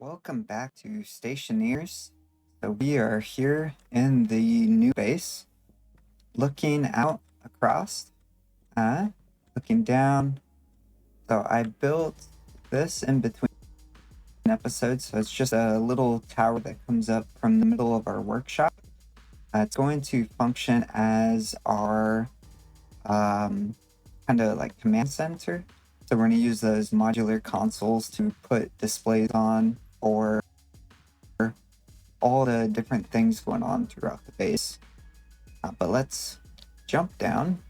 Welcome back to Stationeers. So we are here in the new base, looking out across, looking down. So I built this in between episodes. So it's just a little tower that comes up from the middle of our workshop. It's going to function as our kind of like command center. So we're going to use those modular consoles to put displays on for all the different things going on throughout the base. But let's jump down.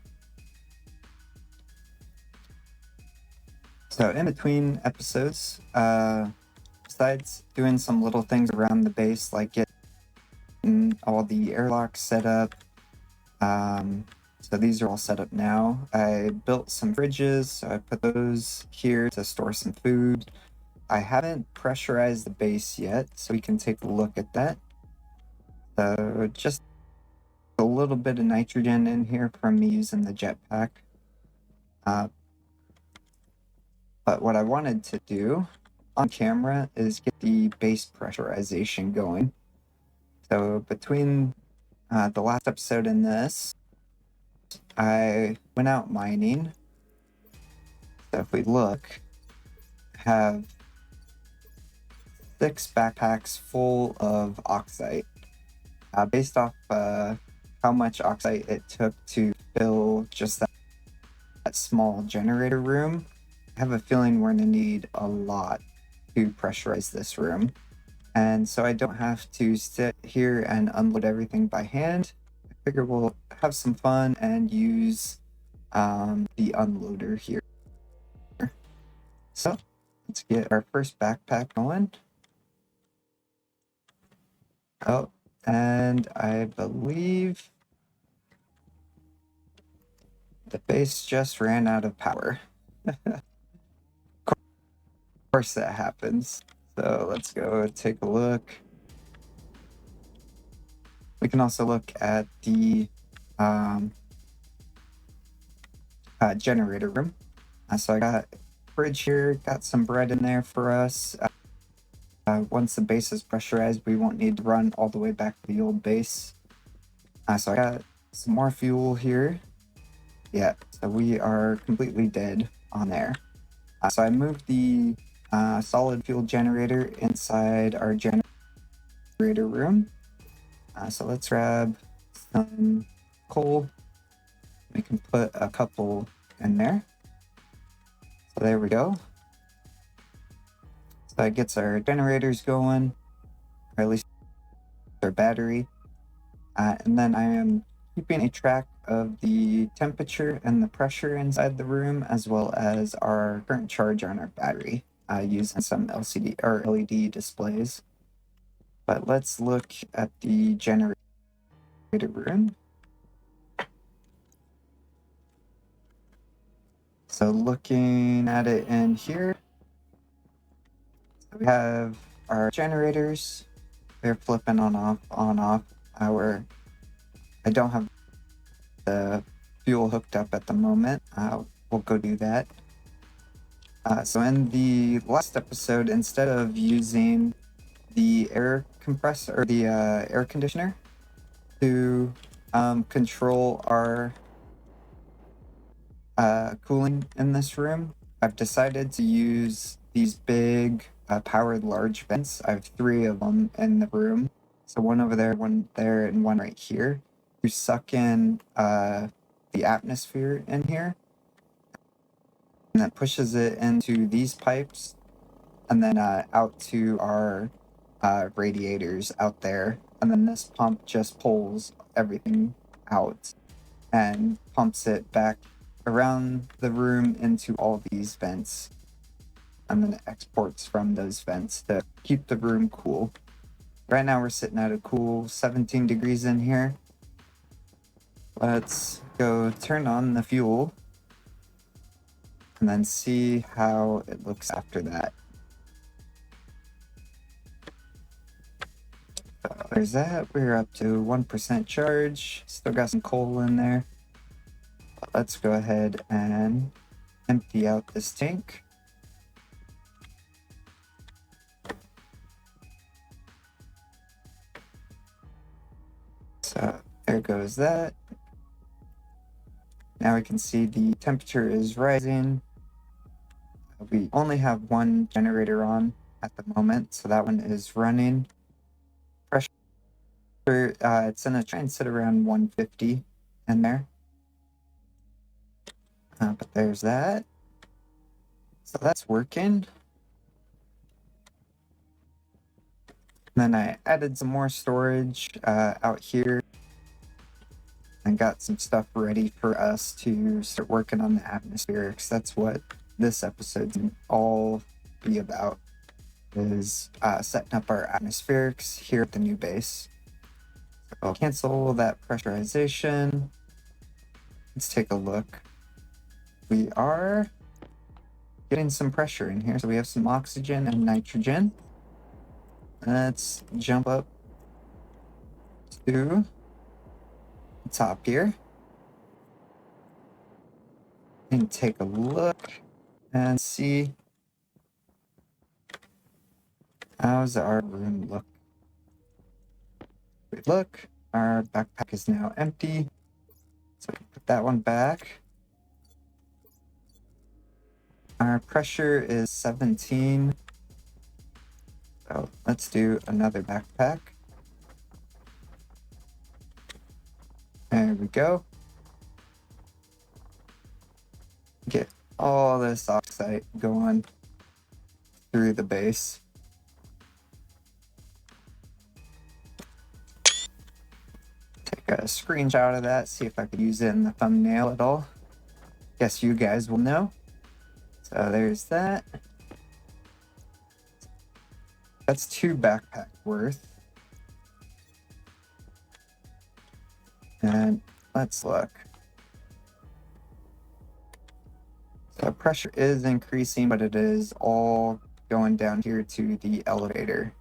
So in between episodes, besides doing some little things around the base, like getting all the airlocks set up, so these are all set up now. I built some fridges, so I put those here to store some food. I haven't pressurized the base yet, so we can take a look at that. So just a little bit of nitrogen in here from me using the jetpack. But what I wanted to do on camera is get the base pressurization going. So between the last episode and this, I went out mining. So if we look, I have 6 backpacks full of oxide. Based off how much oxide it took to fill just that small generator room, I have a feeling we're going to need a lot to pressurize this room. And so I don't have to sit here and unload everything by hand. I figure we'll have some fun and use the unloader here. So let's get our first backpack going. Oh, and I believe the base just ran out of power. Of course that happens. So let's go take a look. We can also look at the generator room. So I got a fridge here, got some bread in there for us. Once the base is pressurized, we won't need to run all the way back to the old base. So I got some more fuel here. Yeah, so we are completely dead on there. So I moved the solid fuel generator inside our generator room. So let's grab some coal. We can put a couple in there. So there we go. So that gets our generators going, or at least our battery. And then I am keeping a track of the temperature and the pressure inside the room, as well as our current charge on our battery, using some LCD or LED displays. But let's look at the generator room. So looking at it in here, we have our generators. They're flipping on off. I don't have the fuel hooked up at the moment. We'll go do that. So in the last episode, instead of using the air compressor or the air conditioner to control our cooling in this room, I've decided to use these big powered large vents. I have 3 of them in the room. So one over there, one there, and one right here, to suck in the atmosphere in here. And that pushes it into these pipes and then out to our radiators out there. And then this pump just pulls everything out and pumps it back around the room into all these vents. And then it exports from those vents to keep the room cool. Right now we're sitting at a cool 17 degrees in here. Let's go turn on the fuel and then see how it looks after that. There's that. We're up to 1% charge. Still got some coal in there. Let's go ahead and empty out this tank. There goes that. Now we can see the temperature is rising. We only have one generator on at the moment, so that one is running. Pressure, it's gonna try and sit around 150 in there. But there's that. So that's working. And then I added some more storage out here and got some stuff ready for us to start working on the atmospherics. That's what this episode's all be about, is setting up our atmospherics here at the new base. So I'll cancel that pressurization. Let's take a look. We are getting some pressure in here. So we have some oxygen and nitrogen. Let's jump up to the top here and take a look and see how's our room look. Look, our backpack is now empty. So we can put that one back. Our pressure is 17. So let's do another backpack. There we go. Get all this oxide going through the base. Take a screenshot of that, see if I could use it in the thumbnail at all. Guess you guys will know. So there's that. That's 2 backpack worth. And let's look. So pressure is increasing, but it is all going down here to the elevator.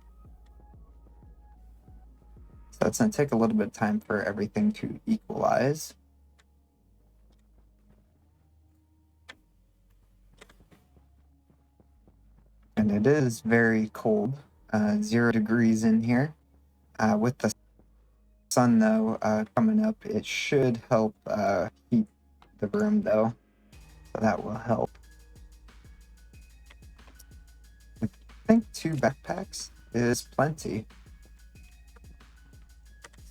So it's going to take a little bit of time for everything to equalize. And it is very cold, 0 degrees in here. With the sun, though, coming up, it should help heat the room, though. So that will help. I think 2 backpacks is plenty.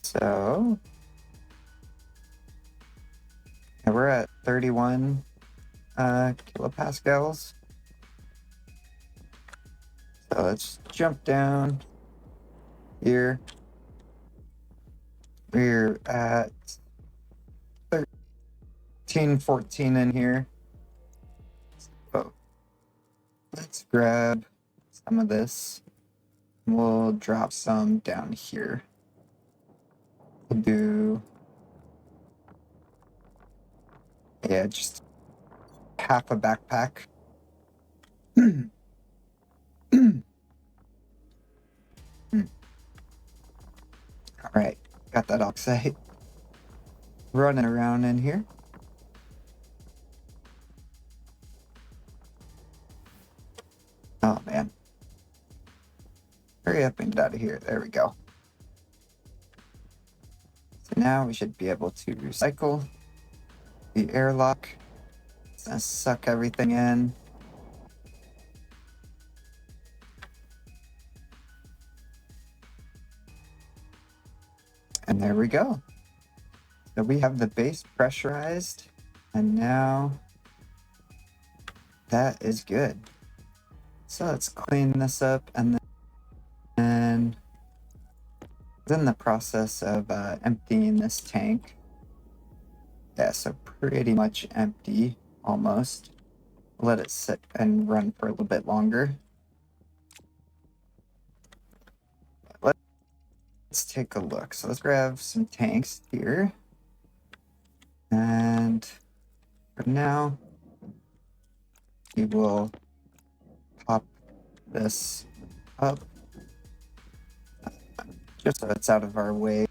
So yeah, we're at 31 kilopascals. So let's jump down here. We're at 13, 14 in here. So let's grab some of this. We'll drop some down here. We'll do, yeah, just half a backpack. All right, got that oxide running around in here. Oh man, hurry up and get out of here. There we go. So now we should be able to recycle the airlock. It's gonna suck everything in. And there we go. So we have the base pressurized, and now that is good. So let's clean this up, and then in the process of emptying this tank. Yeah, so pretty much empty, almost. Let it sit and run for a little bit longer. Let's take a look. So let's grab some tanks here. And for now, we will pop this up just so it's out of our way.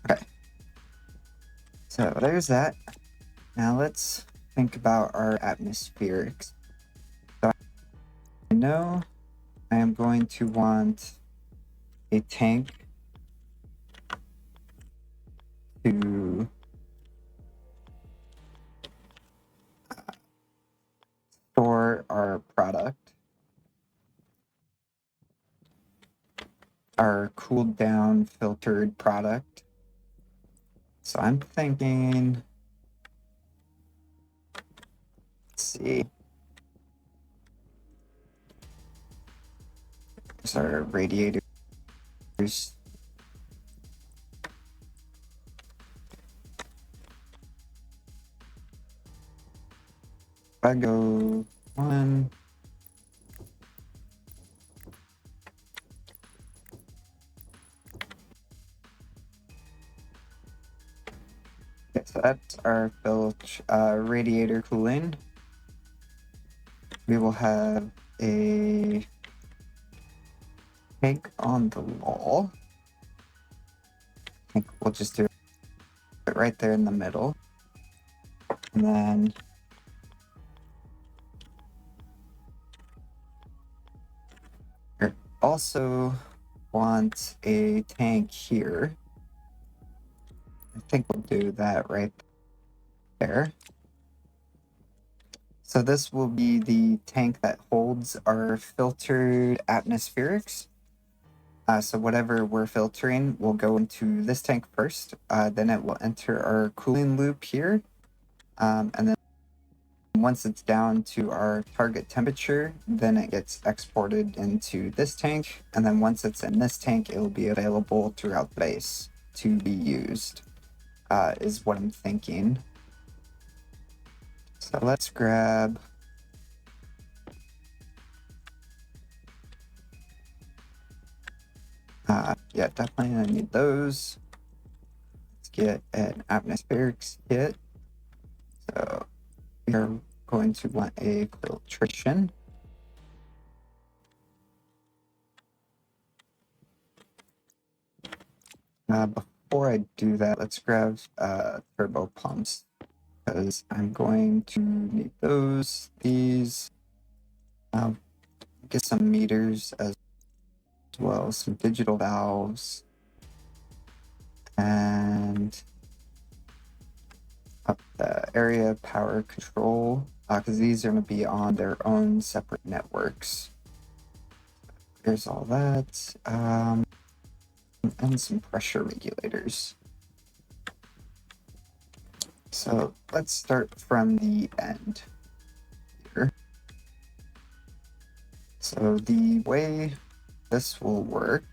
Okay. So there's that. Now let's think about our atmospherics. So I know I am going to want a tank to store our product, our cooled down filtered product. So I'm thinking, let's see, there's our radiators. If I go 1, okay, so that's our radiator cooling. We will have a tank on the wall. I think we'll just do it right there in the middle. And then I also want a tank here. I think we'll do that right there. So this will be the tank that holds our filtered atmospherics. So whatever we're filtering will go into this tank first. Then it will enter our cooling loop here. And then once it's down to our target temperature, then it gets exported into this tank. And then once it's in this tank, it will be available throughout the base to be used, is what I'm thinking. So let's grab yeah, definitely I need those. Let's get an atmospherics kit. So we are going to want a filtration. Before I do that, let's grab turbo pumps, because I'm going to need those, these, get some meters as well, some digital valves, and up the area power control, because these are going to be on their own separate networks. There's all that, and some pressure regulators. So let's start from the end here. So the way this will work,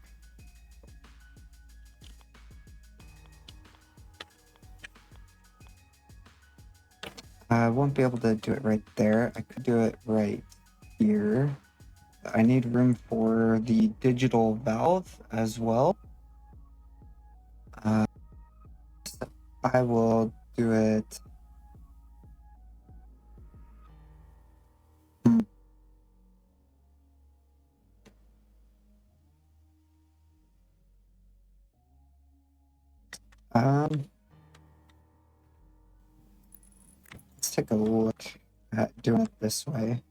I won't be able to do it right there. I could do it right here. I need room for the digital valve as well. So I will do it. Let's take a look at doing it this way.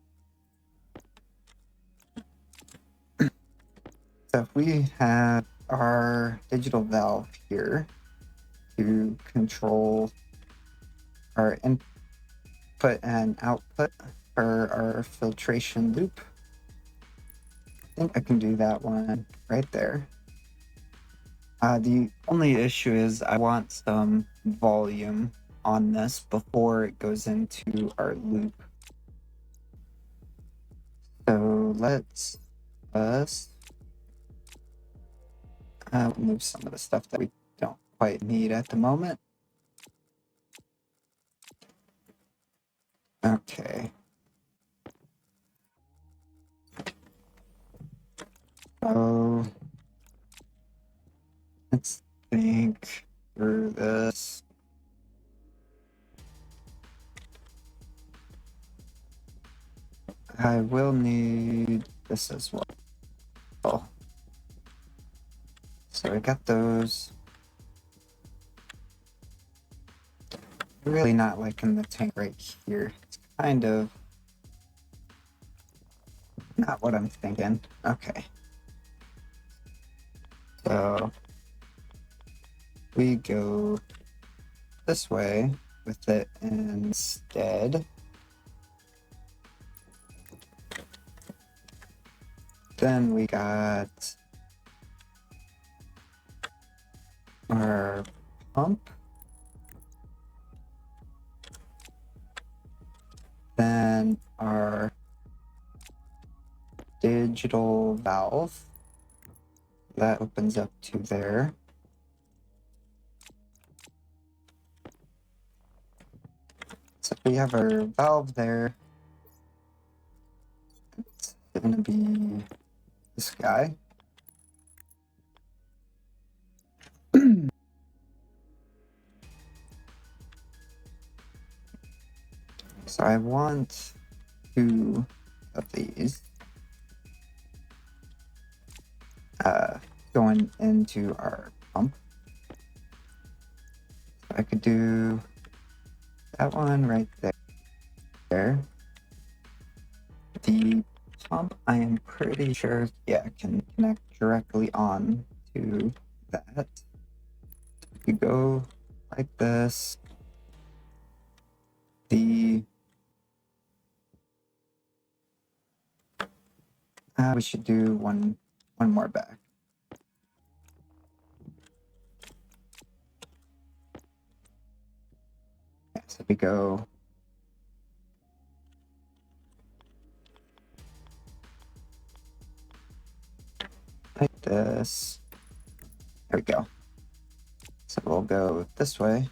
So if we have our digital valve here to control our input and output for our filtration loop, I think I can do that one right there. The only issue is I want some volume on this before it goes into our loop. So let's move some of the stuff that we don't quite need at the moment. Okay. So let's think through this. I will need this as well. So I got those. Really not liking the tank right here. It's kind of not what I'm thinking. Okay. So we go this way with it instead. Then we got our pump. Then our digital valve. That opens up to there. So we have our valve there. It's gonna be this guy. So I want 2 of these going into our pump. So I could do that one right there. The pump, I am pretty sure, yeah, can connect directly on to that. You go like this. The we should do one more back. Yeah, so we go like this. There we go. So we'll go this way.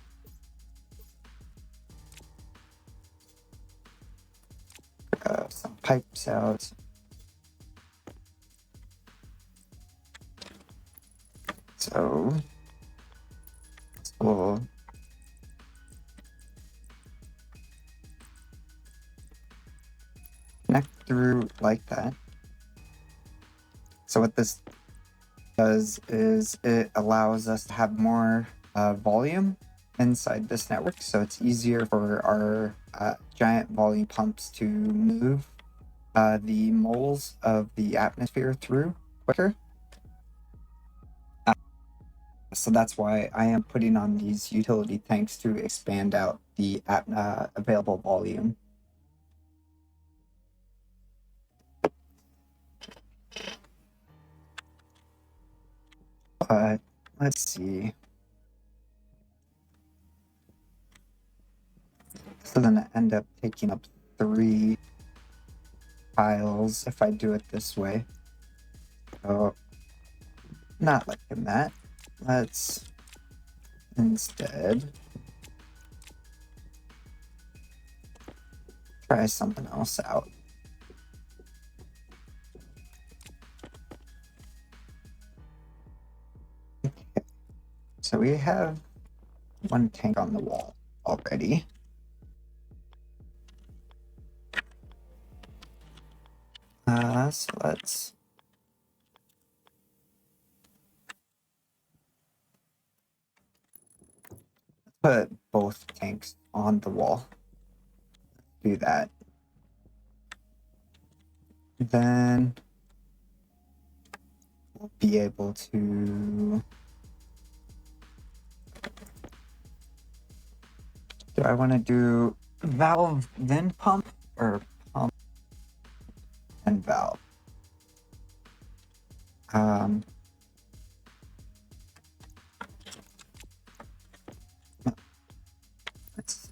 Some pipes out. So we'll connect through like that. So what this does is it allows us to have more volume inside this network, so it's easier for our giant volume pumps to move the moles of the atmosphere through quicker. So that's why I am putting on these utility tanks to expand out the available volume. But let's see. This is gonna end up taking up 3 tiles if I do it this way. So not liking that. Let's instead try something else out. Okay. So we have 1 tank on the wall already. So let's put both tanks on the wall. Do that. Then we'll be able to... Do I want to do valve then pump or pump and valve? Let's see.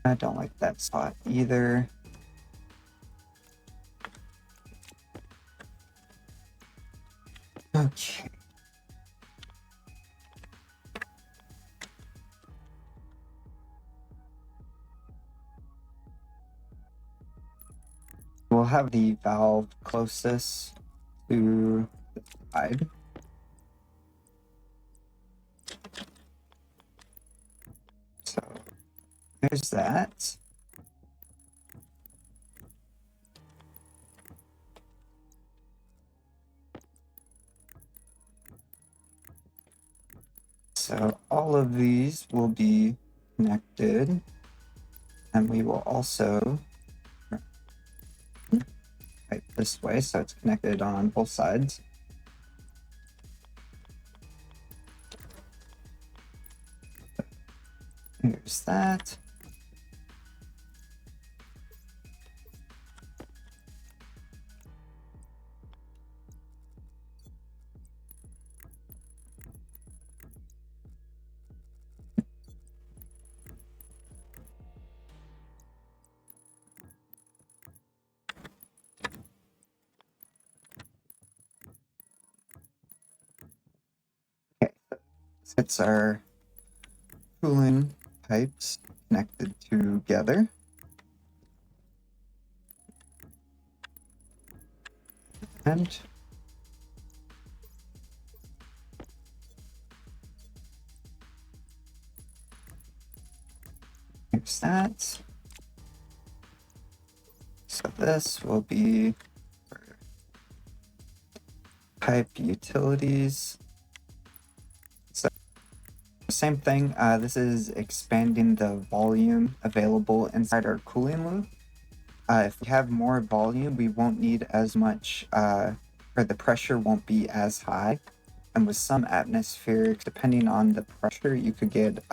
I don't like that spot either. Okay. We'll have the valve closest to the side. So there's that. So all of these will be connected, and we will also pipe this way so it's connected on both sides. Here's that. Okay, so it's our cooling pipes connected together. And here's that. So this will be for pipe utilities. So same thing, this is expanding the volume available inside our cooling loop. If we have more volume, we won't need as much, or the pressure won't be as high. And with some atmospheric, depending on the pressure, you could get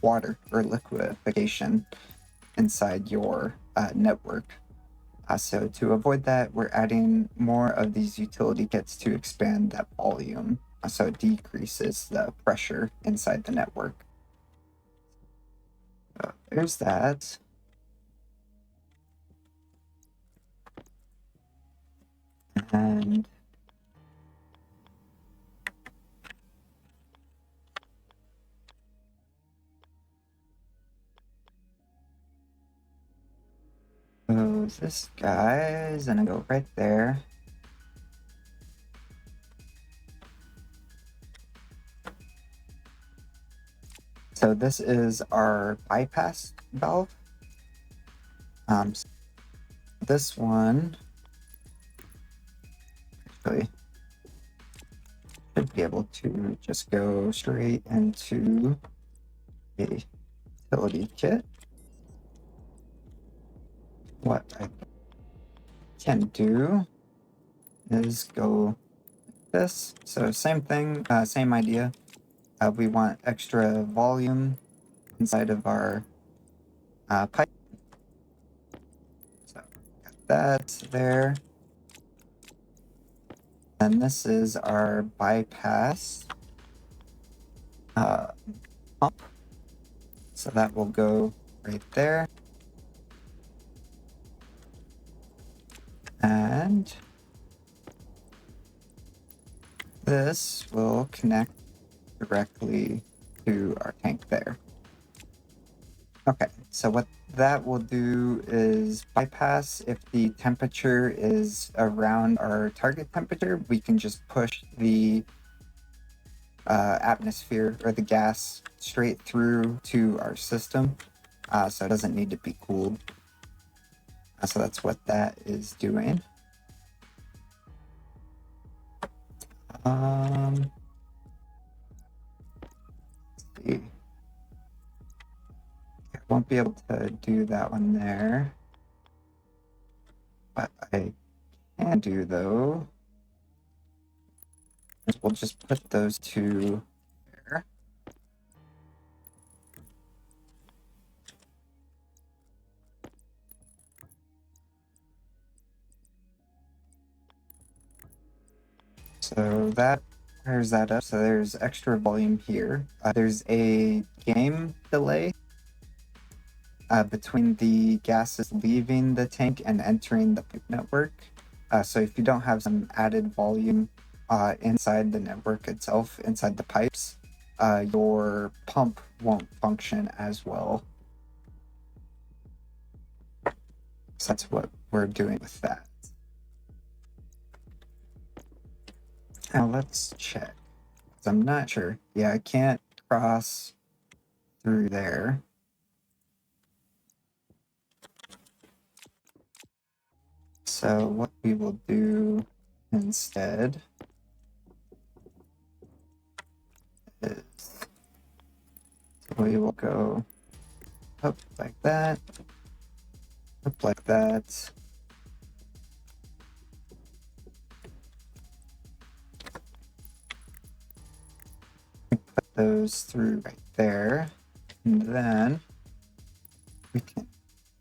water or liquefaction inside your network. So to avoid that, we're adding more of these utility kits to expand that volume, so it decreases the pressure inside the network. So there's that. And so this guy is gonna go right there. So this is our bypass valve. So this one actually should be able to just go straight into a utility kit. What I can do is go like this. So same thing, same idea. We want extra volume inside of our pipe. So got that there. And this is our bypass pump. So that will go right there. And this will connect directly to our tank there. Okay, so what that will do is bypass if the temperature is around our target temperature, we can just push the atmosphere or the gas straight through to our system. So it doesn't need to be cooled. So that's what that is doing. Let's see. I won't be able to do that one there. What I can do though is we'll just put those two there. So that fires that up. So there's extra volume here. There's a game delay between the gases leaving the tank and entering the pipe network. So if you don't have some added volume inside the network itself, inside the pipes, your pump won't function as well. So that's what we're doing with that. Now let's check. 'Cause I'm not sure. Yeah, I can't cross through there. So what we will do instead is. So we will go up like that, up like that. Put those through right there, and then we can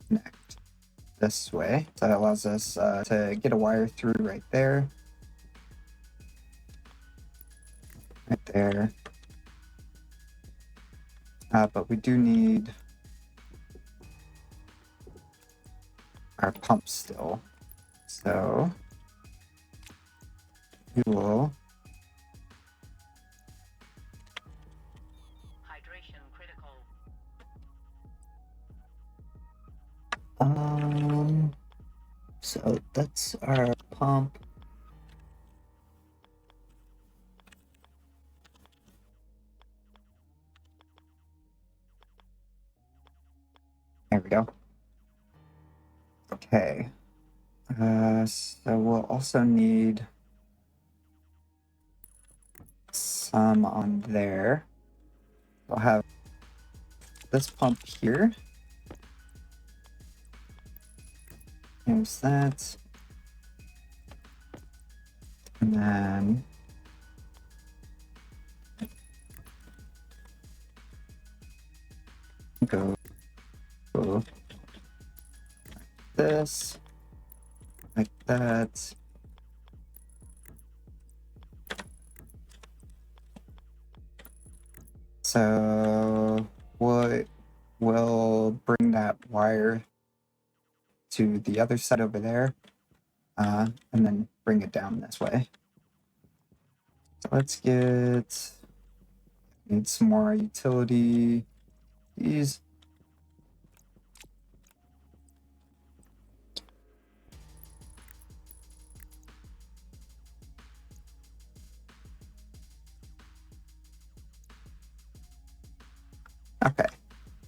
connect this way. So that allows us to get a wire through right there, right there. But we do need our pump still. So we will hydration critical. So that's our pump. There we go. Okay. So we'll also need some on there. We'll have this pump here. Here's that. And then go like this, like that. So we'll bring that wire to the other side over there, and then bring it down this way. So let's need some more utility. These. Okay,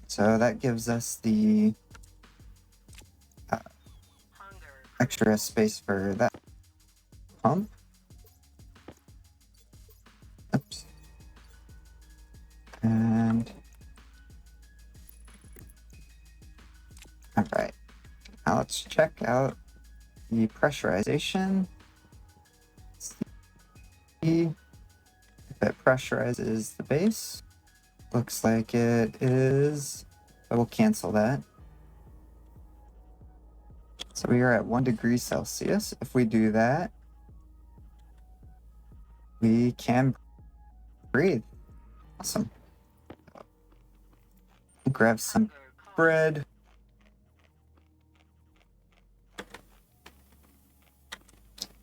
so that gives us the extra space for that pump. Oops. And all right, now let's check out the pressurization. See if it pressurizes the base. Looks like it is. I will cancel that. So we are at 1 degree Celsius. If we do that, we can breathe. Awesome. Grab some bread.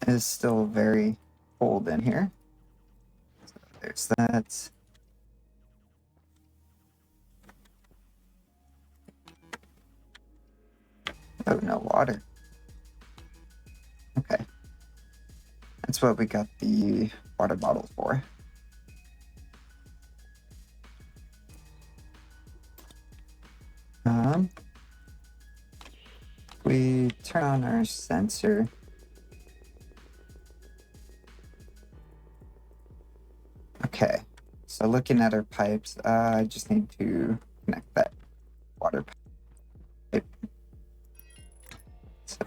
It is still very cold in here. So there's that. Oh, no water. Okay. That's what we got the water bottle for. We turn on our sensor. Okay, so looking at our pipes, I just need to connect that water pipe. So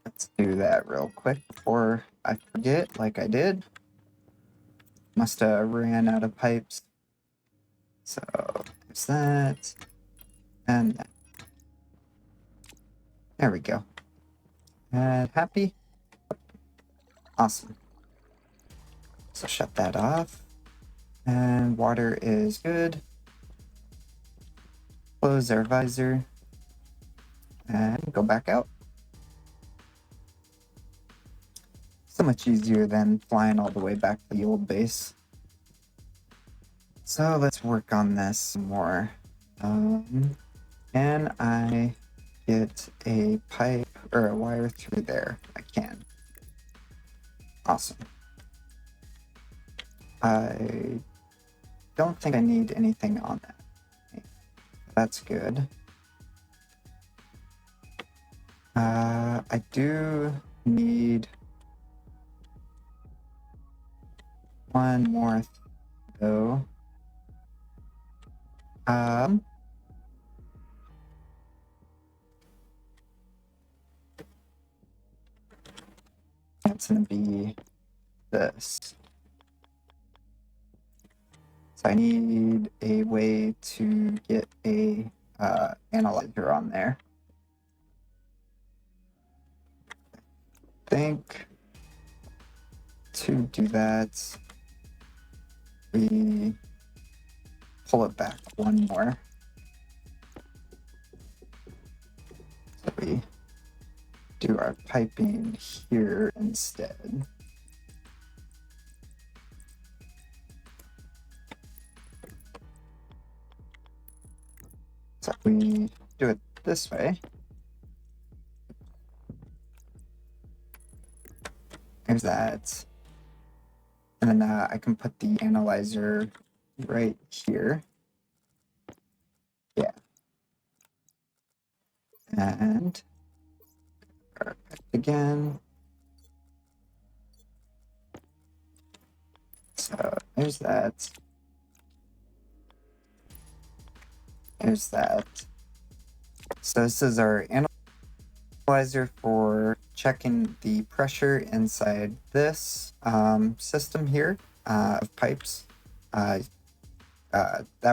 let's do that real quick before I forget, like I did. Must have ran out of pipes. So there's that, and that. There we go. And happy? Awesome. So shut that off. And water is good. Close our visor. And go back out. So much easier than flying all the way back to the old base. So let's work on this some more. Can I get a pipe or a wire through there? I can. Awesome. I don't think I need anything on that. That's good. I do need one more So, it's gonna be this. So I need a way to get a analyzer on there. I think to do that, we pull it back one more. So we do our piping here instead. So we do it this way. There's that. And then I can put the analyzer right here. Yeah. And again. So there's that. There's that. So this is our analyzer for checking the pressure inside this system here of pipes. That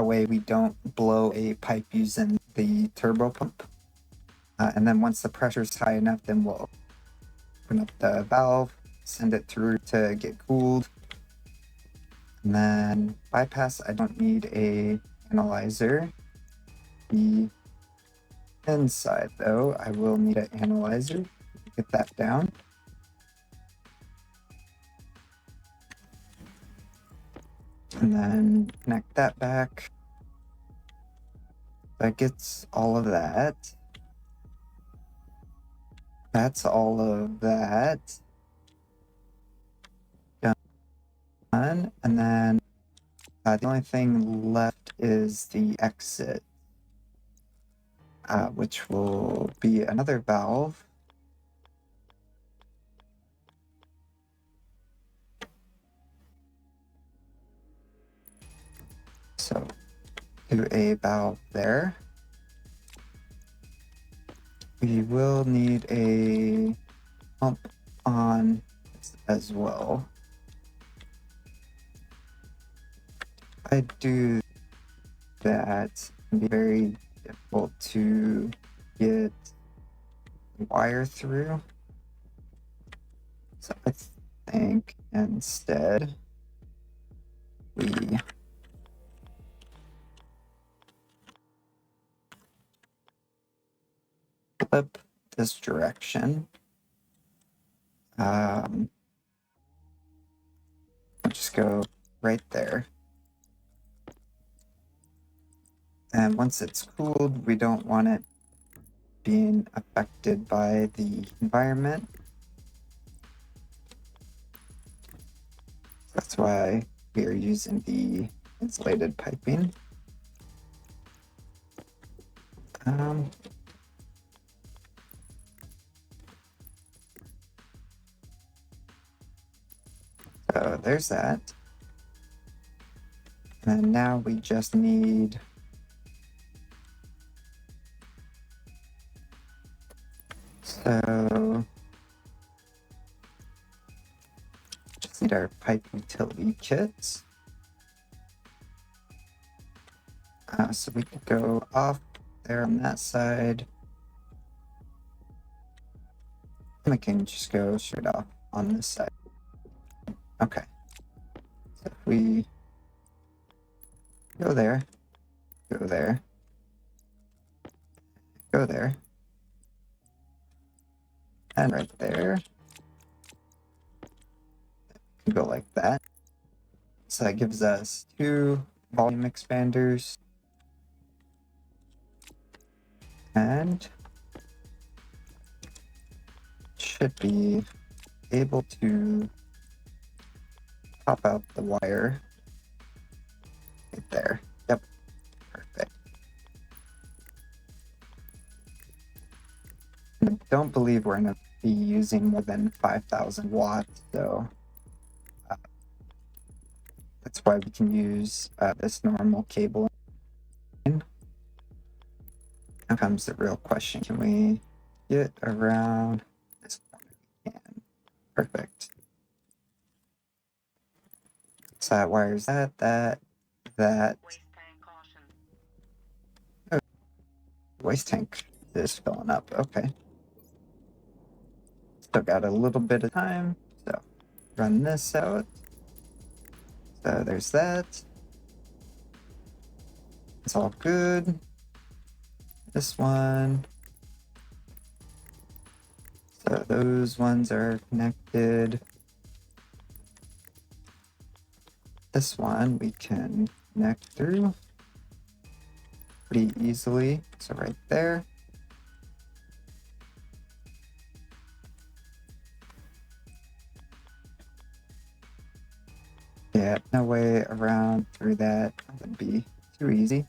way we don't blow a pipe using the turbo pump. And then once the pressure is high enough, then we'll open up the valve, send it through to get cooled. And then bypass, I don't need a analyzer. The inside though, I will need an analyzer. Get that down. And then connect that back. That gets all of that. That's all of that done. And then the only thing left is the exit, which will be another valve. So do a valve there. We will need a pump on as well. I do that, it'd be very difficult to get the wire through. So I think instead we flip this direction. Just go right there. And once it's cooled, we don't want it being affected by the environment. That's why we are using the insulated piping. So there's that. And now we just need just need our pipe utility kits. So we can go off there on that side. And we can just go straight off on this side. Okay. So if we go there, go there, go there, and right there, we can go like that. So that gives us 2 volume expanders. And should be able to pop out the wire right there. Yep, perfect. I don't believe we're going to be using more than 5,000 watts, so That's why we can use this normal cable. Now comes the real question. Can we get around this corner? We can. Perfect. So that wires that. Oh, waste tank is filling up. Okay. Still got a little bit of time. So run this out. So there's that. It's all good. This one. So those ones are connected. This one we can connect through pretty easily. So right there. Yeah, no way around through that. That would be too easy.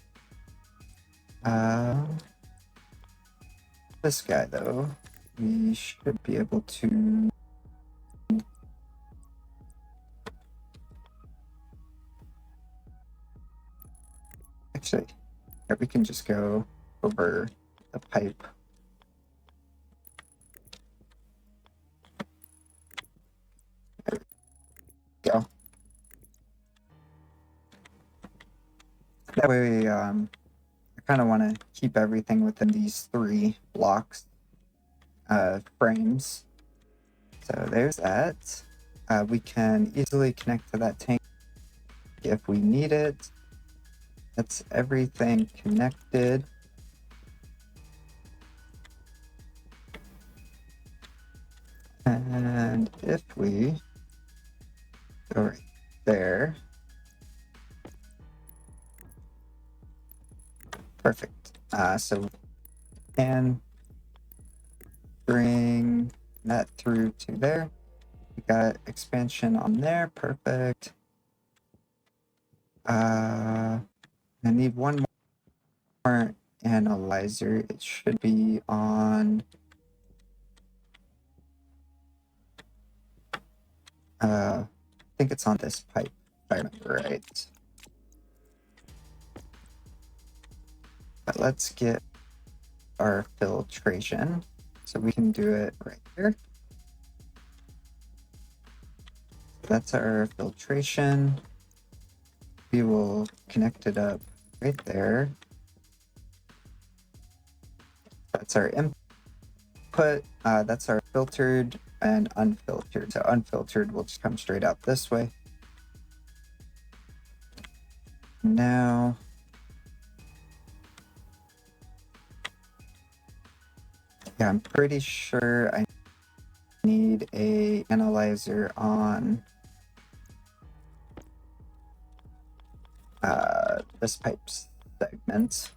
This guy though, we should be able to. Actually, yeah, we can just go over the pipe. There we go. That way, I kind of want to keep everything within these 3 blocks frames. So there's that. We can easily connect to that tank if we need it. That's everything connected. And if we go right there, perfect. So we can bring that through to there. We got expansion on there, perfect. I need one more analyzer. It should be on I think it's on this pipe, if I remember right. But let's get our filtration. So we can do it right here. That's our filtration. We will connect it up right there. That's our input. That's our filtered and unfiltered. So unfiltered will just come straight out this way. Now, yeah, I'm pretty sure I need a analyzer on this pipe segment.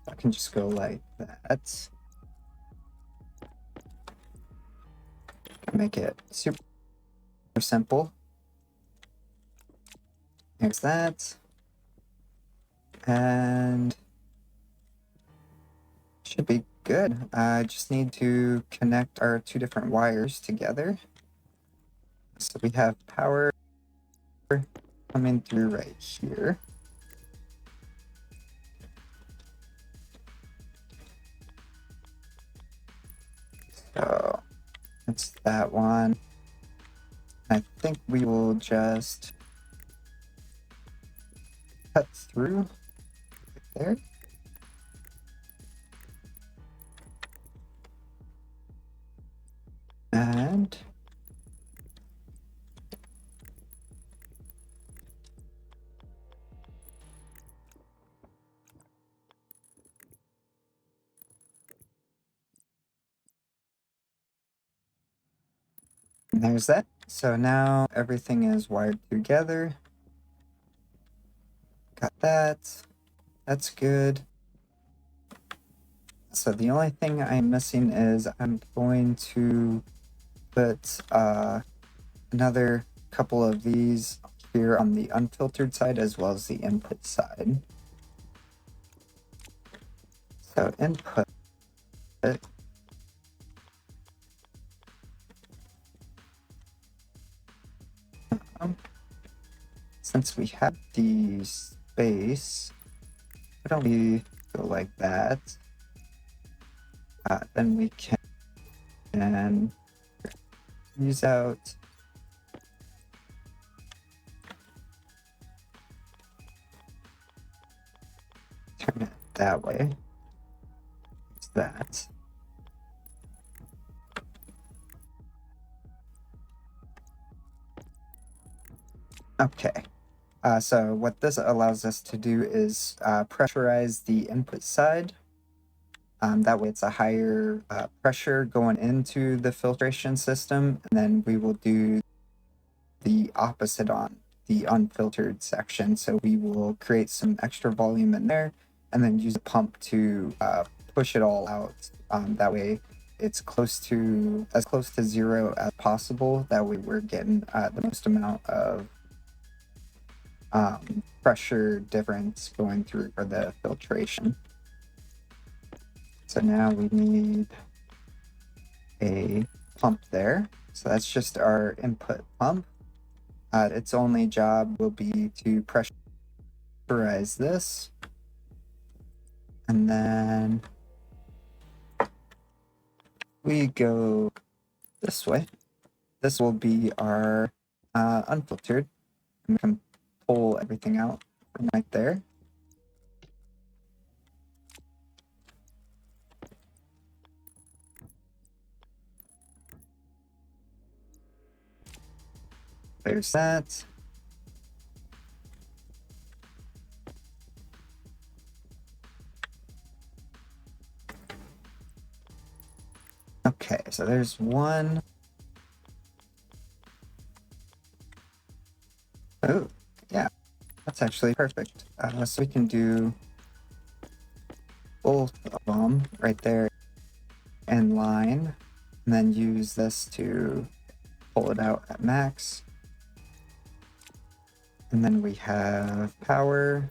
I can just go like that. Make it super simple. Here's that. And should be good. I just need to connect our 2 different wires together. So we have power coming through right here. So it's that one. I think we will just cut through right there. And there's that. So now everything is wired together. Got that. That's good. So the only thing I'm missing is I'm going to put another couple of these here on the unfiltered side as well as the input side. So input. since we have the space, why don't we go like that? Then we can use out turn it that way. Use that. Okay. So what this allows us to do is pressurize the input side. That way it's a higher pressure going into the filtration system, and then we will do the opposite on the unfiltered section. So we will create some extra volume in there and then use a pump to push it all out. That way it's as close to zero as possible. That way we're getting the most amount of pressure difference going through for the filtration. So now we need a pump there. So that's just our input pump. Its only job will be to pressurize this. And then we go this way. This will be our unfiltered. And we can pull everything out from right there. There's that. Okay, so there's one. Oh, yeah, that's actually perfect. So we can do both of them right there in line, and then use this to pull it out at max. And then we have power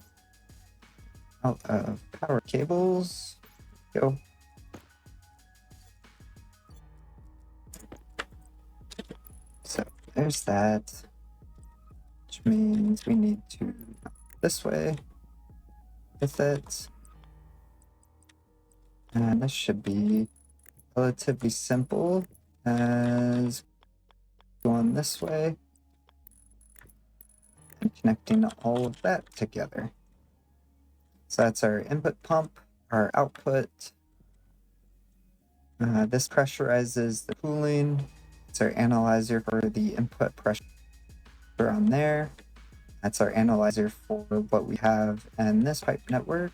out of power cables. Go. So there's that, which means we need to go this way with it. And this should be relatively simple as going this way and connecting all of that together. So that's our input pump, our output. This pressurizes the cooling. It's our analyzer for the input pressure on there. That's our analyzer for what we have in this pipe network.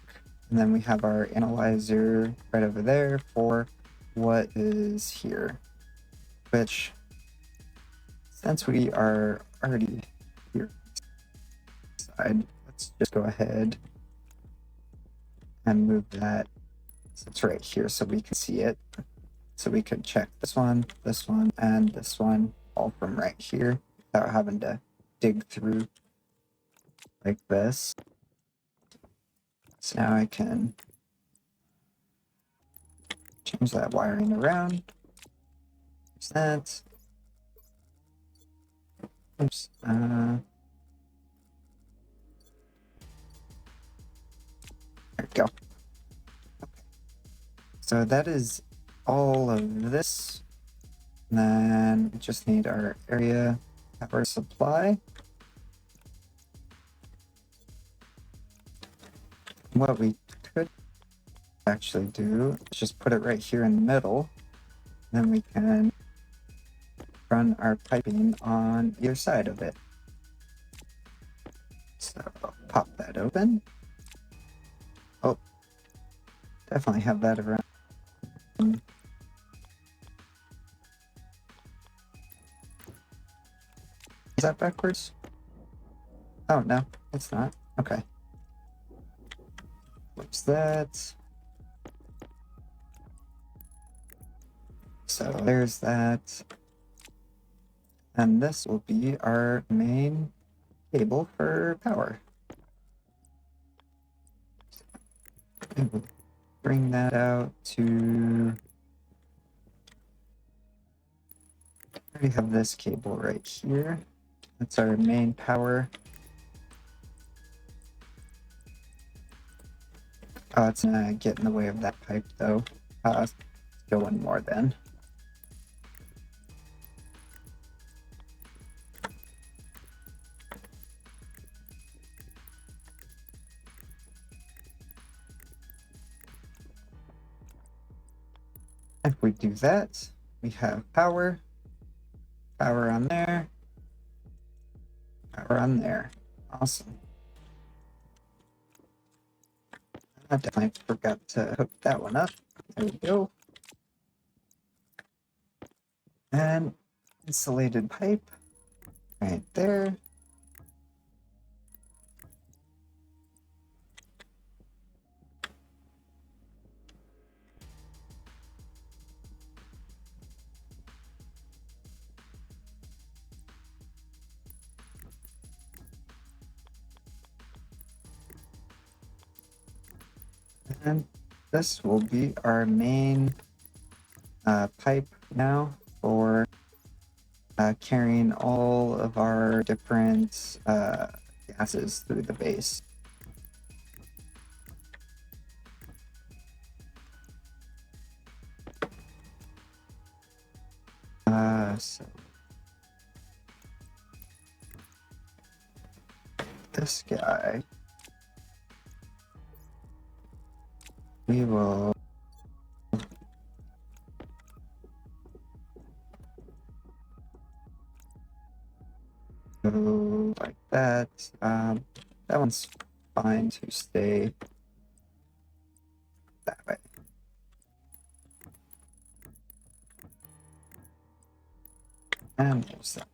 And then we have our analyzer right over there for what is here, which, since we are already here side, let's just go ahead and move that so it's right here so we can see it. So we could check this one, and this one all from right here without having to dig through like this. So now I can change that wiring around. There's that. Oops. There we go. Okay. So that is all of this. And then we just need our area power supply. What we could actually do is just put it right here in the middle. Then we can run our piping on either side of it. So I'll pop that open. Oh, definitely have that around. Is that backwards? Oh, no, it's not. Okay. What's that? So there's that. And this will be our main cable for power. And we'll bring that out to... We have this cable right here. That's our main power. It's gonna get in the way of that pipe though. Let's go one more then. If we do that, we have power on there, power on there. Awesome. I definitely forgot to hook that one up. There we go. And insulated pipe right there. And this will be our main pipe now for carrying all of our different gases through the base. So this guy, we will go like that. That one's fine to stay that way. And there's that.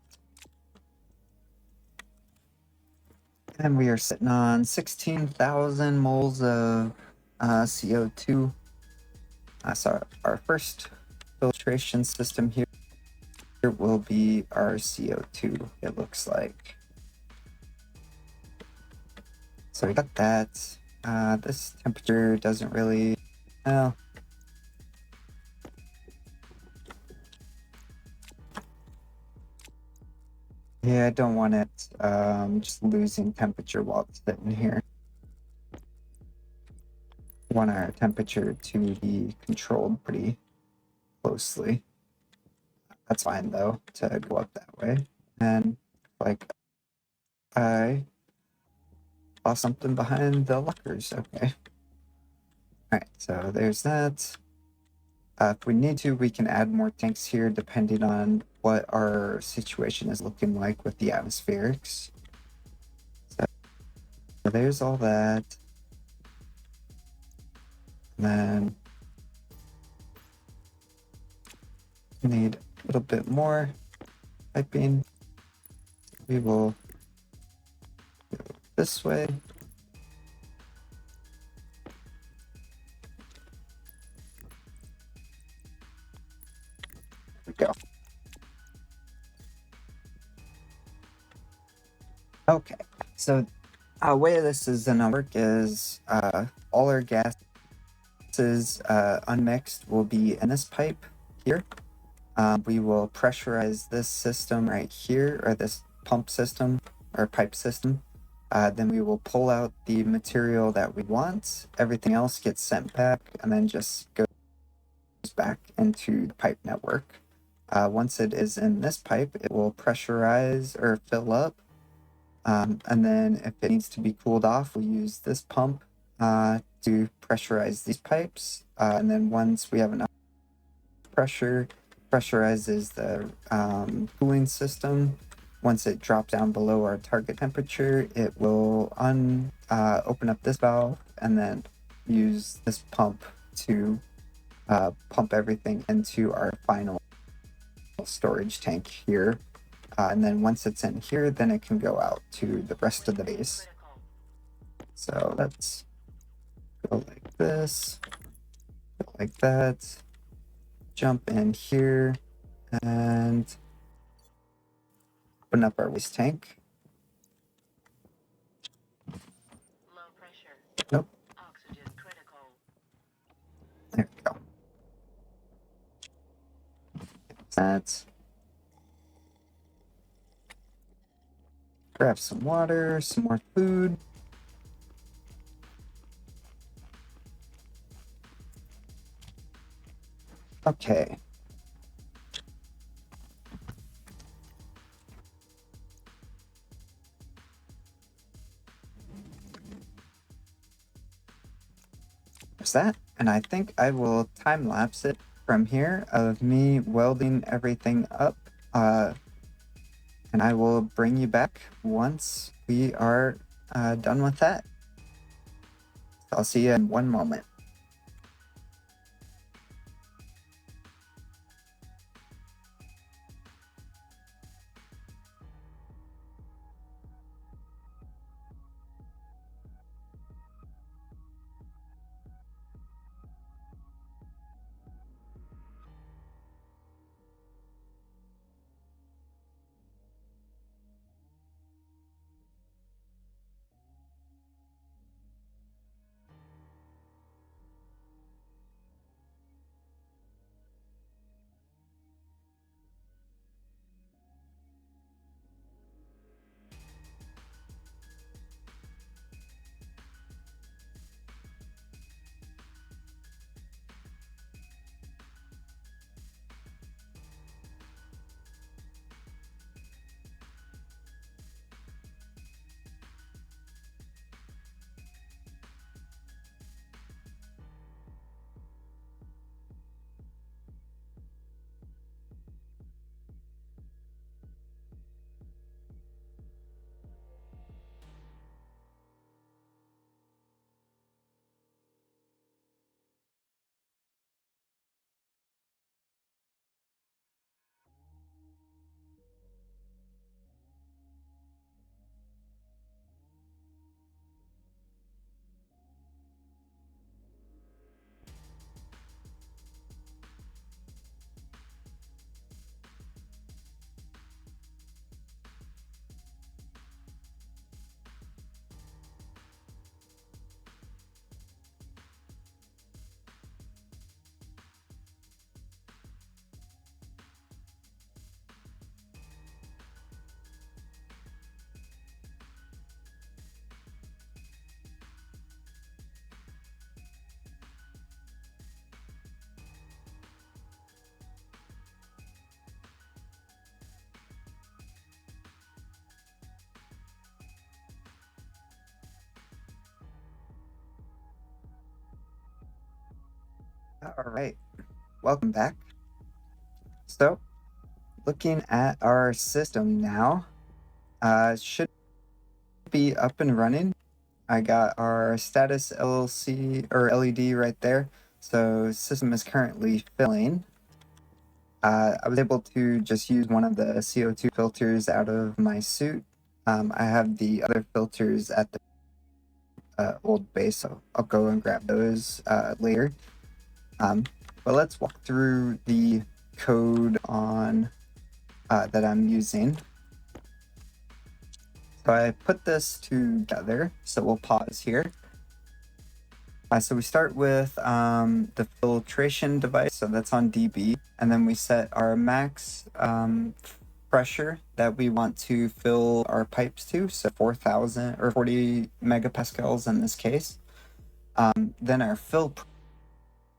And we are sitting on 16,000 moles of CO2. So our first filtration system here will be our CO2, it looks like. So we got that. This temperature doesn't really, well, yeah, I don't want it just losing temperature while it's sitting here. I want our temperature to be controlled pretty closely. That's fine though, to go up that way. And like I saw something behind the lockers, okay. Alright, so there's that. If we need to, we can add more tanks here depending on what our situation is looking like with the atmospherics. So there's all that. And then we need a little bit more piping. We will go this way. There we go. Okay, so way this is gonna work is all our gases unmixed will be in this pipe here. We will pressurize this system right here, or this pump system or pipe system. Then we will pull out the material that we want. Everything else gets sent back and then just goes back into the pipe network. Once it is in this pipe, it will pressurize or fill up. And then if it needs to be cooled off, we use this pump to pressurize these pipes. And then once we have enough pressure, pressurizes the cooling system. Once it drops down below our target temperature, it will open up this valve and then use this pump to pump everything into our final storage tank here. And then once it's in here, then it can go out to the rest of the base. So let's go like this, go like that, jump in here, and open up our waste tank. Low pressure. Nope. Oxygen critical. There we go. That. Grab some water, some more food. Okay. There's that. And I think I will time lapse it from here of me welding everything up. And I will bring you back once we are done with that. I'll see you in one moment. All right, welcome back. So, looking at our system now, it should be up and running. I got our status LLC or LED right there. So, system is currently filling. I was able to just use one of the CO2 filters out of my suit. I have the other filters at the old base, so I'll go and grab those later. But let's walk through the code on that I'm using. So I put this together, so we'll pause here. So we start with the filtration device, so that's on dB, and then we set our max pressure that we want to fill our pipes to, so 4,000 or 40 megapascals in this case. Then our fill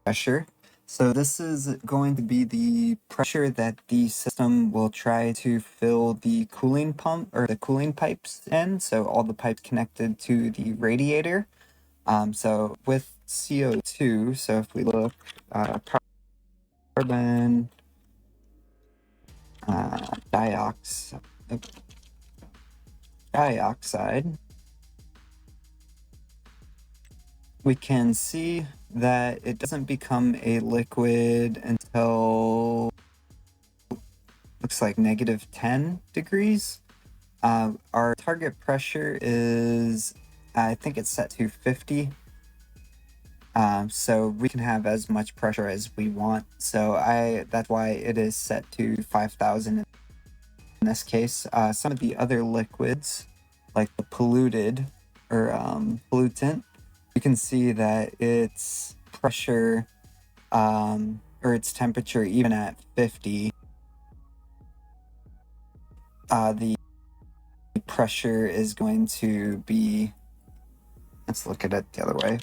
pressure. So this is going to be the pressure that the system will try to fill the cooling pump or the cooling pipes in. So all the pipes connected to the radiator. So with CO2, so if we look carbon dioxide, we can see that it doesn't become a liquid until looks like -10 degrees. Our target pressure is, I think it's set to 50. So we can have as much pressure as we want. So that's why it is set to 5,000 in this case. Some of the other liquids, like the polluted or pollutant, you can see that its pressure or its temperature, even at 50, the pressure is going to be, let's look at it the other way.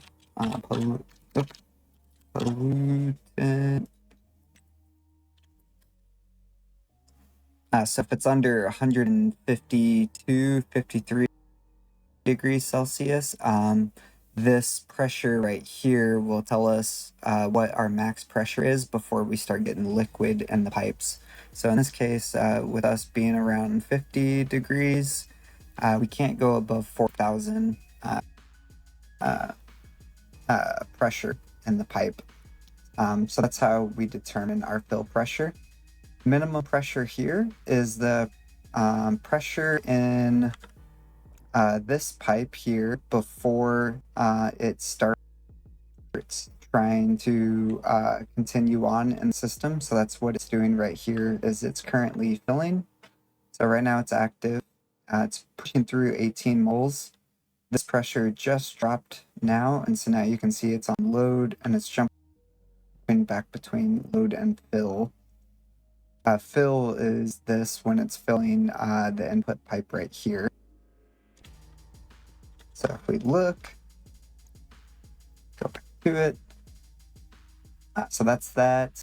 Pollutant. So if it's under 152, 53 degrees Celsius, this pressure right here will tell us what our max pressure is before we start getting liquid in the pipes. So in this case, with us being around 50 degrees, we can't go above 4,000 uh, pressure in the pipe. So that's how we determine our fill pressure. Minimum pressure here is the pressure in this pipe here before it starts trying to continue on in the system. So that's what it's doing right here is it's currently filling. So right now it's active. It's pushing through 18 moles. This pressure just dropped now, and so now you can see it's on load and it's jumping back between load and fill. Fill is this when it's filling the input pipe right here. So if we look, go back to it. So that's that.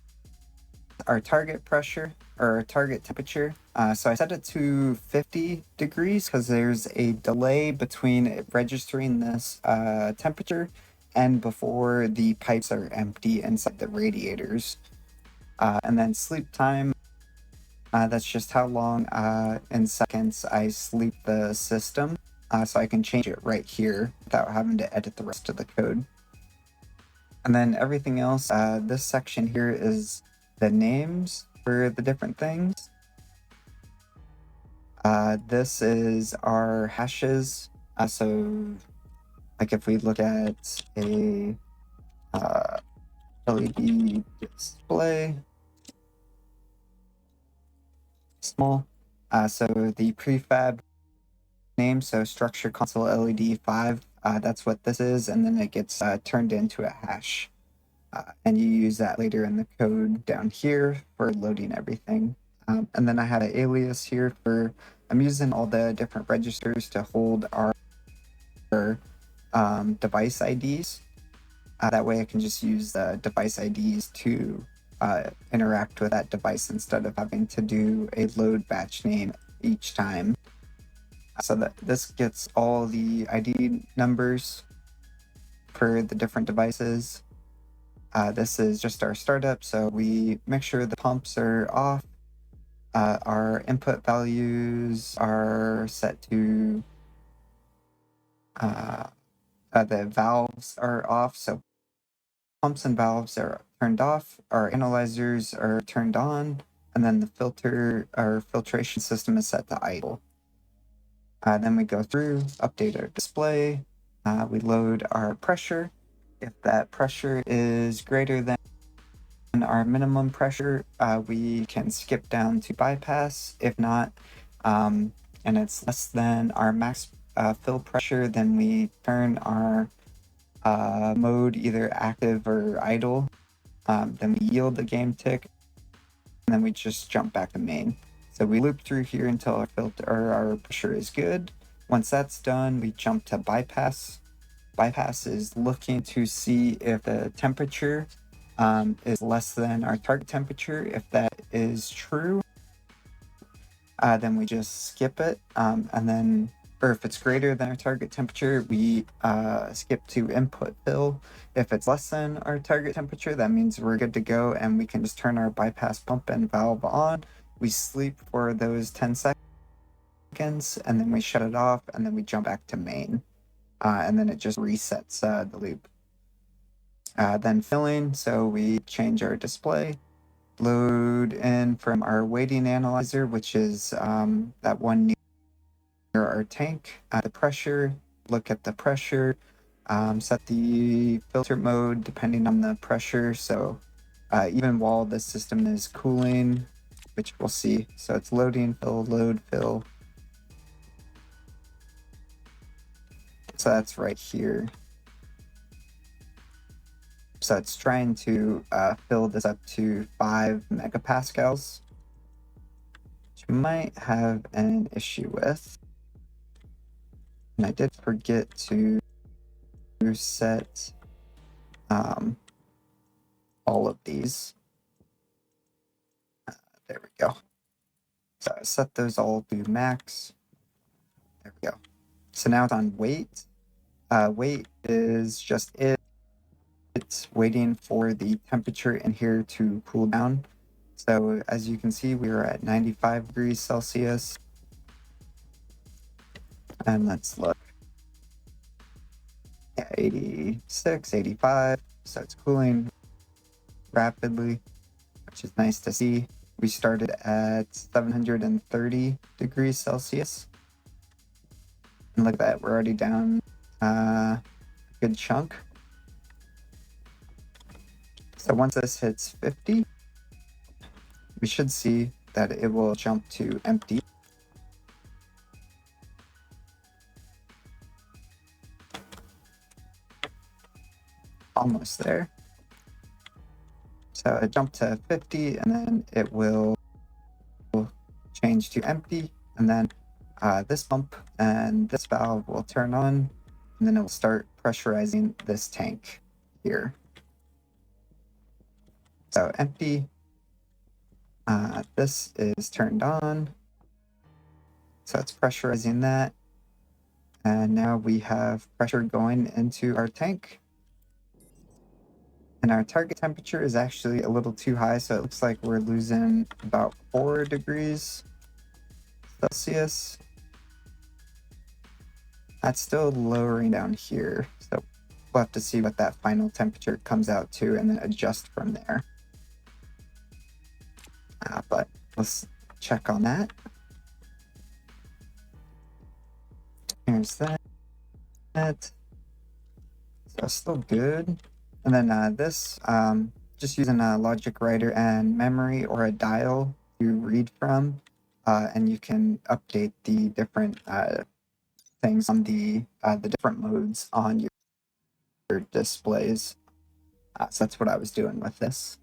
Our target pressure or target temperature. So I set it to 50 degrees because there's a delay between it registering this temperature and before the pipes are empty inside the radiators. And then sleep time, that's just how long in seconds I sleep the system. So I can change it right here without having to edit the rest of the code. And then everything else, this section here is the names for the different things. This is our hashes. So like if we look at a LED display, small. So the prefab name, so structure console LED 5, that's what this is, and then it gets turned into a hash. And you use that later in the code down here for loading everything. And then I had an alias here for, I'm using all the different registers to hold our device IDs. That way I can just use the device IDs to interact with that device instead of having to do a load batch name each time. So that this gets all the ID numbers for the different devices. This is just our startup, so we make sure the pumps are off. Our input values are set to, the valves are off, so pumps and valves are turned off, our analyzers are turned on, and then the filter, our filtration system is set to idle. Then we go through, update our display, we load our pressure. If that pressure is greater than our minimum pressure, we can skip down to bypass. If not, and it's less than our max fill pressure, then we turn our mode either active or idle. Then we yield the game tick, and then we just jump back to main. So we loop through here until our filter or our pressure is good. Once that's done, we jump to bypass. Bypass is looking to see if the temperature is less than our target temperature. If that is true, then we just skip it. And then, or if it's greater than our target temperature, we skip to input fill. If it's less than our target temperature, that means we're good to go and we can just turn our bypass pump and valve on. We sleep for those 10 seconds and then we shut it off and then we jump back to main. And then it just resets the loop. Then filling, so we change our display, load in from our weighting analyzer, which is that one near our tank. The pressure, look at the pressure, set the filter mode depending on the pressure. So even while the system is cooling, which we'll see. So it's loading, fill, load, fill. So that's right here. So it's trying to fill this up to 5 megapascals, which might have an issue with. And I did forget to set all of these. There we go. So I set those all to max. There we go. So now it's on wait. Wait is just it's waiting for the temperature in here to cool down. So as you can see, we are at 95 degrees Celsius. And let's look. Yeah, 86, 85. So it's cooling rapidly, which is nice to see. We started at 730 degrees Celsius. And look at that, we're already down a good chunk. So once this hits 50, we should see that it will jump to empty. Almost there. So it jumped to 50 and then it will change to empty. And then this pump and this valve will turn on and then it will start pressurizing this tank here. So empty. This is turned on. So it's pressurizing that. And now we have pressure going into our tank. And our target temperature is actually a little too high, so it looks like we're losing about 4 degrees Celsius. That's still lowering down here, so we'll have to see what that final temperature comes out to and then adjust from there. But let's check on that. Here's that. So still good. And then this, just using a logic writer and memory or a dial to read from, and you can update the different things on the different modes on your displays. So that's what I was doing with this.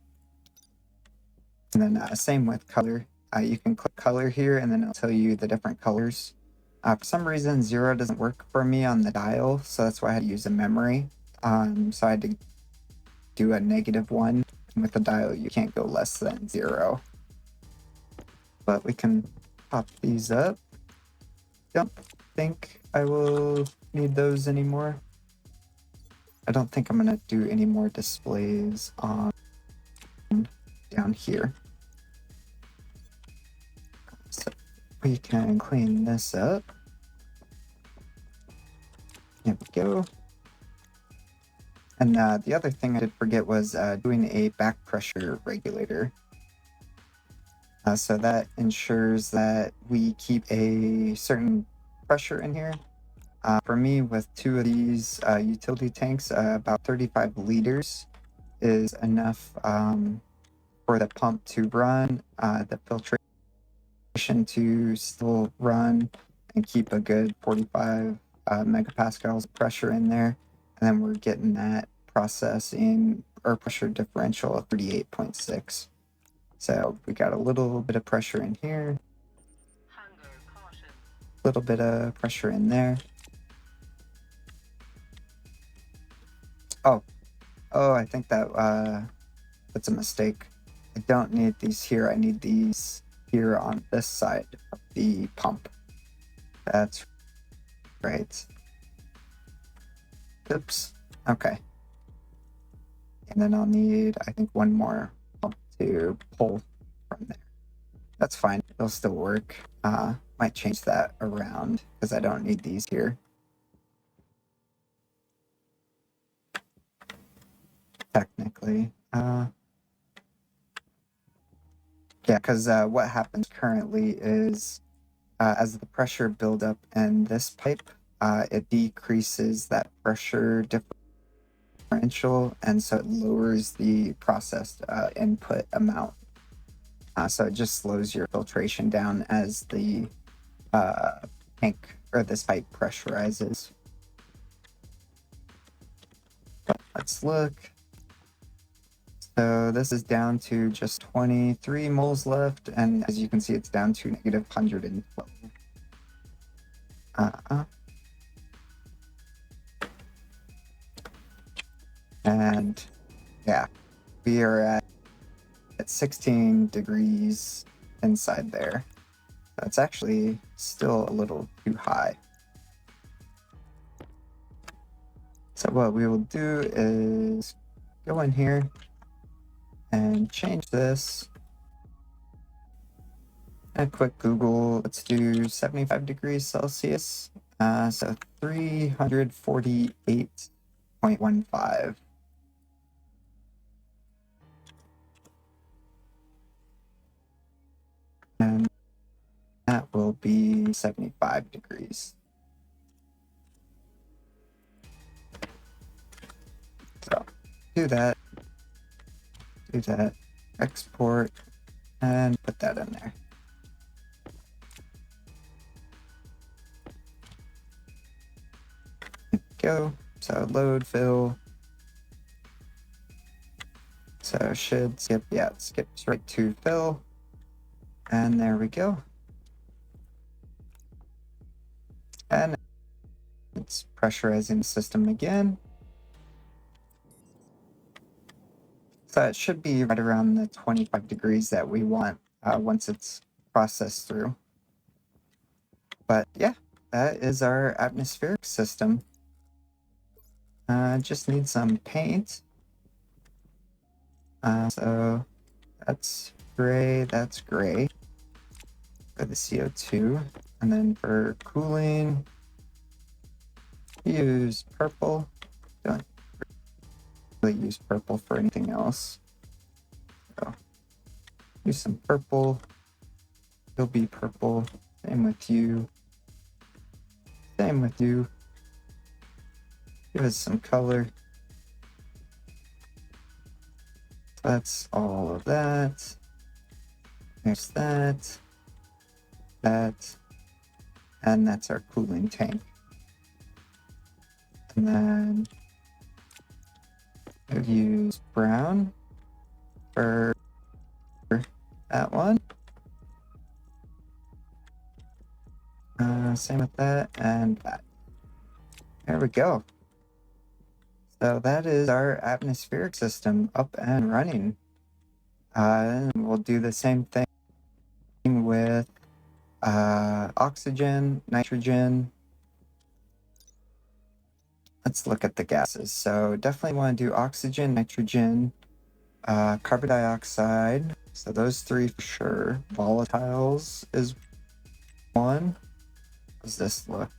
And then same with color. You can click color here, and then it'll tell you the different colors. For some reason, 0 doesn't work for me on the dial, so that's why I had to use a memory. So I had to do a -1. And with the dial, you can't go less than 0. But we can pop these up. Don't think I will need those anymore. I don't think I'm going to do any more displays on down here. So we can clean this up. There we go. And the other thing I did forget was doing a back pressure regulator. So that ensures that we keep a certain pressure in here. For me, with 2 of these utility tanks, about 35 liters is enough for the pump to run, the filtration to still run, and keep a good 45 megapascals of pressure in there. And then we're getting that processing or pressure differential of 38.6. So we got a little bit of pressure in here, a little bit of pressure in there. Oh, I think that's a mistake. I don't need these here. I need these here on this side of the pump. That's right. Oops. Okay. And then I'll need, I think, one more pump to pull from there. That's fine. It'll still work. Might change that around because I don't need these here. Technically. Yeah, because what happens currently is as the pressure buildup in this pipe, it decreases that pressure differential, and so it lowers the processed input amount. So it just slows your filtration down as the tank or this pipe pressurizes. But let's look. So this is down to just 23 moles left, and as you can see, it's down to -112. And yeah, we are at 16 degrees inside there. That's actually still a little too high. So what we will do is go in here and change this. A quick Google, let's do 75 degrees Celsius. So 348.15. And that will be 75 degrees. So do that, export, and put that in there. Go. So load, fill. So should skip, yeah, it skips right to fill. And there we go. And it's pressurizing the system again. So it should be right around the 25 degrees that we want once it's processed through. But yeah, that is our atmospheric system. Just need some paint. So that's gray, for the CO2. And then for cooling, use purple. Don't really use purple for anything else. So use some purple. It'll be purple. Same with you. Same with you. Give us some color. That's all of that. There's that. That. And that's our cooling tank. And then I'll use brown for that one. Same with that and that. There we go. So that is our atmospheric system up and running. And we'll do the same thing with oxygen, nitrogen. Let's look at the gases. So definitely want to do oxygen, nitrogen, carbon dioxide. So those three for sure. Volatiles is one. How does this look?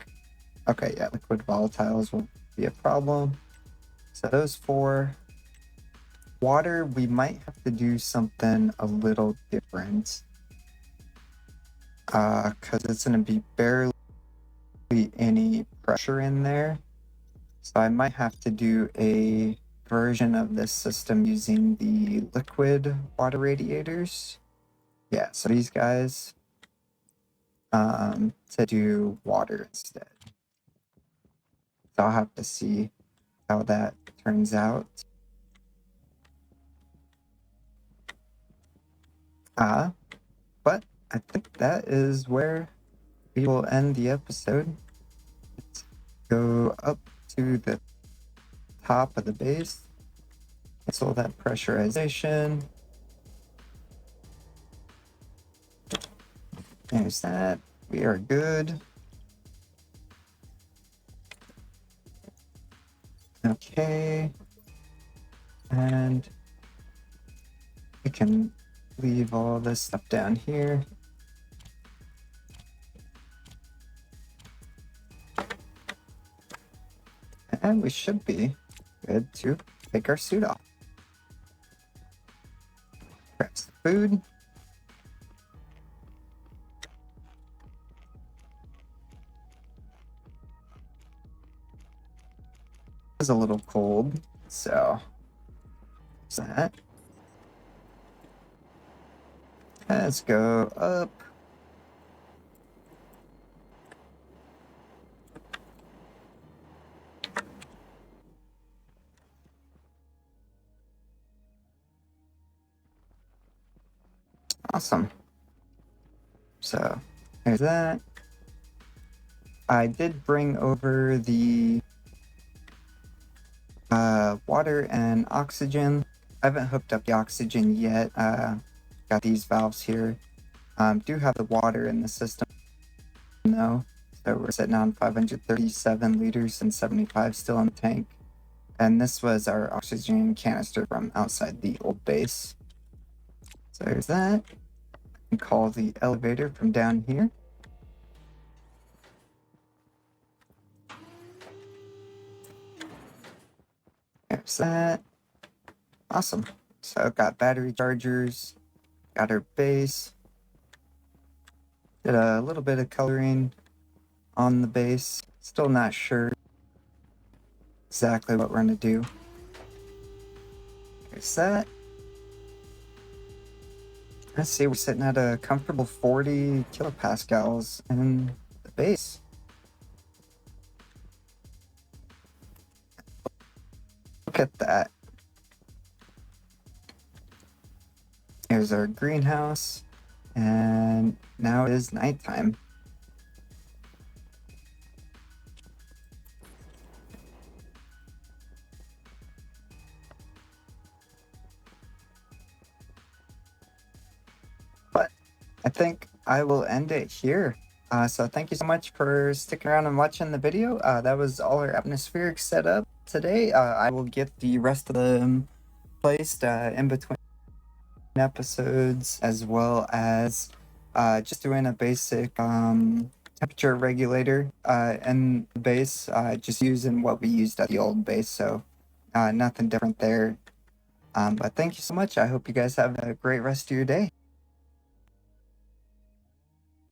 Okay, yeah, liquid volatiles will be a problem. So those four. Water, we might have to do something a little different. Because it's going to be barely any pressure in there. So I might have to do a version of this system using the liquid water radiators. Yeah, so these guys to do water instead. So I'll have to see how that turns out. But I think that is where we will end the episode. Let's go up to the top of the base. Cancel that pressurization. There's that. We are good. Okay. And we can leave all this stuff down here. And we should be good to take our suit off. Grab some food. It's a little cold, so that. Let's go up. Awesome. So there's that. I did bring over the water and oxygen. I haven't hooked up the oxygen yet. Got these valves here. Do have the water in the system though, so we're sitting on 537 liters and 75 still in the tank. And this was our oxygen canister from outside the old base. So there's that. And call the elevator from down here. There's that. Awesome. So I've got battery chargers, got our base. Did a little bit of coloring on the base. Still not sure exactly what we're gonna do. There's that. Let's see, we're sitting at a comfortable 40 kilopascals in the base. Look at that. Here's our greenhouse, and now it is nighttime. But I think I will end it here. So thank you so much for sticking around and watching the video. That was all our atmospheric setup today. I will get the rest of them placed in between episodes, as well as just doing a basic temperature regulator in the base, just using what we used at the old base, so nothing different there. But thank you so much. I hope you guys have a great rest of your day.